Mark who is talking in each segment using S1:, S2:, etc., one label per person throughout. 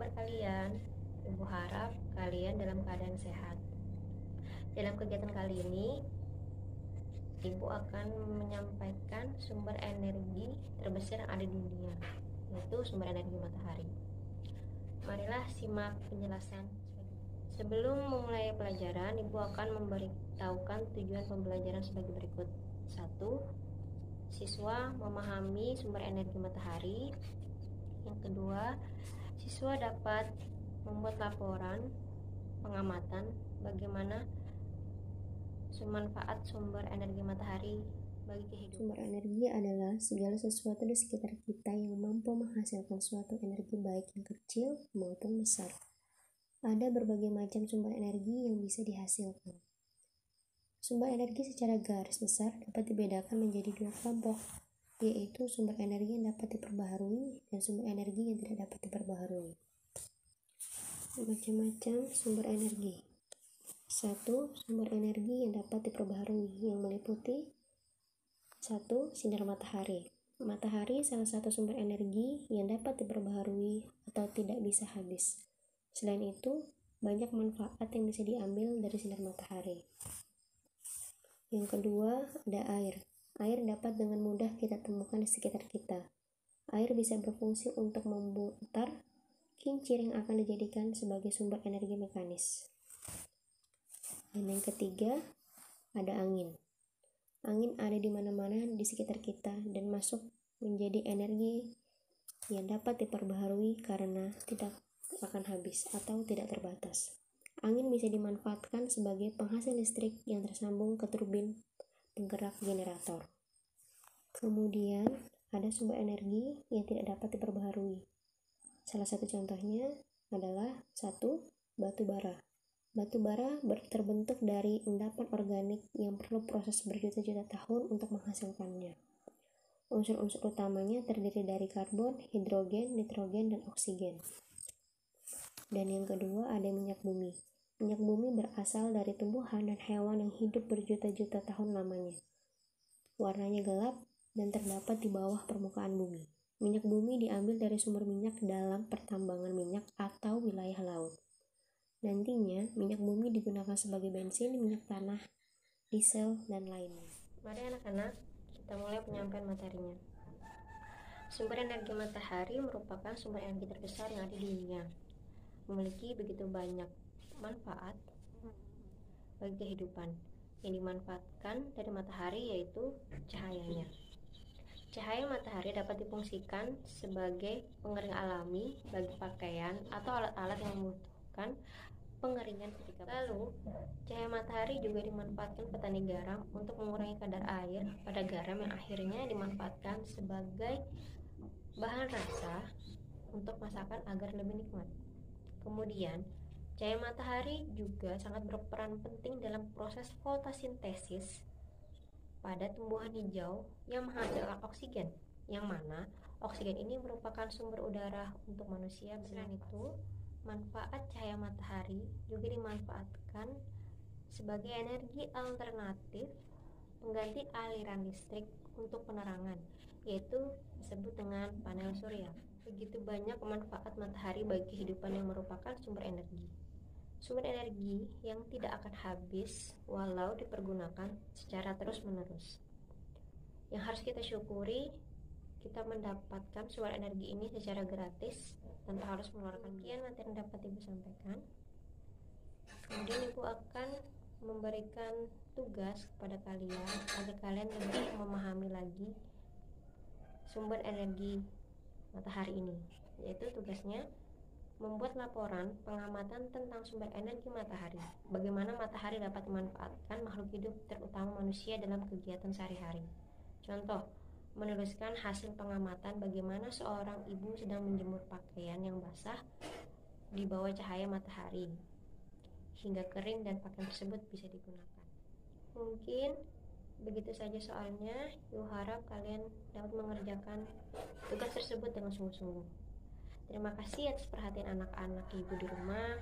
S1: kabar kalian? Ibu harap kalian dalam keadaan sehat. Dalam kegiatan kali ini, Ibu akan menyampaikan sumber energi terbesar yang ada di dunia, yaitu sumber energi matahari. Marilah simak penjelasan. Sebelum memulai pelajaran, Ibu akan memberitahukan tujuan pembelajaran sebagai berikut. 1. Siswa memahami sumber energi matahari. Yang kedua, siswa dapat membuat laporan pengamatan bagaimana manfaat sumber energi matahari bagi kehidupan.
S2: Sumber energi adalah segala sesuatu di sekitar kita yang mampu menghasilkan suatu energi baik yang kecil maupun besar. Ada berbagai macam sumber energi yang bisa dihasilkan. Sumber energi secara garis besar dapat dibedakan menjadi dua kelompok, yaitu sumber energi yang dapat diperbaharui dan sumber energi yang tidak dapat diperbaharui. Macam-macam sumber energi. 1. Sumber energi yang dapat diperbaharui yang meliputi 1. Sinar matahari. Matahari salah satu sumber energi yang dapat diperbaharui atau tidak bisa habis. Selain itu, banyak manfaat yang bisa diambil dari sinar matahari. Yang kedua, ada air. Air dapat dengan mudah kita temukan di sekitar kita. Air bisa berfungsi untuk memutar kincir yang akan dijadikan sebagai sumber energi mekanis. Dan yang ketiga, ada angin. Angin ada di mana-mana di sekitar kita dan masuk menjadi energi yang dapat diperbaharui karena tidak akan habis atau tidak terbatas. Angin bisa dimanfaatkan sebagai penghasil listrik yang tersambung ke turbin penggerak generator. Kemudian, ada sumber energi yang tidak dapat diperbaharui. Salah satu contohnya adalah 1. Batu bara. Batu bara terbentuk dari endapan organik yang perlu proses berjuta-juta tahun untuk menghasilkannya. Unsur-unsur utamanya terdiri dari karbon, hidrogen, nitrogen, dan oksigen. Dan yang kedua ada minyak bumi. Minyak bumi berasal dari tumbuhan dan hewan yang hidup berjuta-juta tahun lamanya. Warnanya gelap dan terdapat di bawah permukaan bumi. Minyak bumi diambil dari sumber minyak dalam pertambangan minyak atau wilayah laut. Nantinya, minyak bumi digunakan sebagai bensin, minyak tanah, diesel, dan lainnya.
S1: Mari anak-anak, kita mulai penyampaian materinya. Sumber energi matahari merupakan sumber energi terbesar yang ada di dunia. Memiliki begitu banyak manfaat bagi kehidupan. Yang dimanfaatkan dari matahari yaitu cahayanya. Cahaya matahari dapat difungsikan sebagai pengering alami bagi pakaian atau alat-alat yang membutuhkan pengeringan ketika lalu, cahaya matahari juga dimanfaatkan petani garam untuk mengurangi kadar air pada garam yang akhirnya dimanfaatkan sebagai bahan rasa untuk masakan agar lebih nikmat. Kemudian, cahaya matahari juga sangat berperan penting dalam proses fotosintesis pada tumbuhan hijau yang menghasilkan oksigen, yang mana oksigen ini merupakan sumber udara untuk manusia. Selain itu, manfaat cahaya matahari juga dimanfaatkan sebagai energi alternatif pengganti aliran listrik untuk penerangan, yaitu disebut dengan panel surya. Begitu banyak manfaat matahari bagi kehidupan yang merupakan sumber energi. Sumber energi yang tidak akan habis walau dipergunakan secara terus-menerus. Yang harus kita syukuri, kita mendapatkan sumber energi ini secara gratis tanpa harus mengeluarkan biaya. Materi yang dapat Ibu sampaikan. Kemudian Ibu akan memberikan tugas kepada kalian agar kalian lebih memahami lagi sumber energi matahari ini, yaitu tugasnya membuat laporan pengamatan tentang sumber energi matahari. Bagaimana matahari dapat memanfaatkan makhluk hidup terutama manusia dalam kegiatan sehari-hari. Contoh, menuliskan hasil pengamatan bagaimana seorang ibu sedang menjemur pakaian yang basah di bawah cahaya matahari hingga kering dan pakaian tersebut bisa digunakan. Mungkin begitu saja soalnya. Ibu harap kalian dapat mengerjakan tugas tersebut dengan sungguh-sungguh. Terima kasih atas perhatian anak-anak Ibu di rumah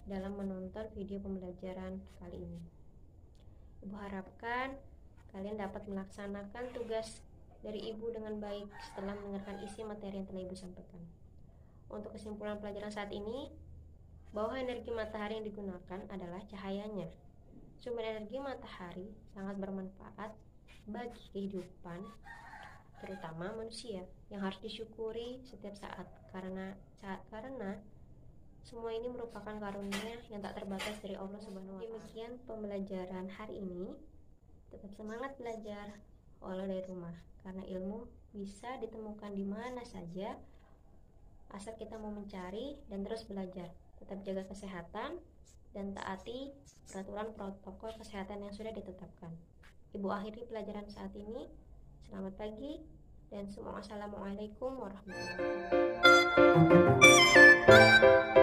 S1: dalam menonton video pembelajaran kali ini. Ibu harapkan kalian dapat melaksanakan tugas dari Ibu dengan baik setelah mendengarkan isi materi yang telah Ibu sampaikan. Untuk kesimpulan pelajaran saat ini, bahwa energi matahari yang digunakan adalah cahayanya. Sumber energi matahari sangat bermanfaat bagi kehidupan, terutama manusia, yang harus disyukuri setiap saat karena semua ini merupakan karunia yang tak terbatas dari Allah Subhanahu wa Ta'ala. Demikian pembelajaran hari ini. Tetap semangat belajar walau dari rumah, karena ilmu bisa ditemukan di mana saja asal kita mau mencari dan terus belajar. Tetap jaga kesehatan dan taati peraturan protokol kesehatan yang sudah ditetapkan. Ibu akhiri pelajaran saat ini. Selamat pagi dan semua assalamualaikum warahmatullahi wabarakatuh.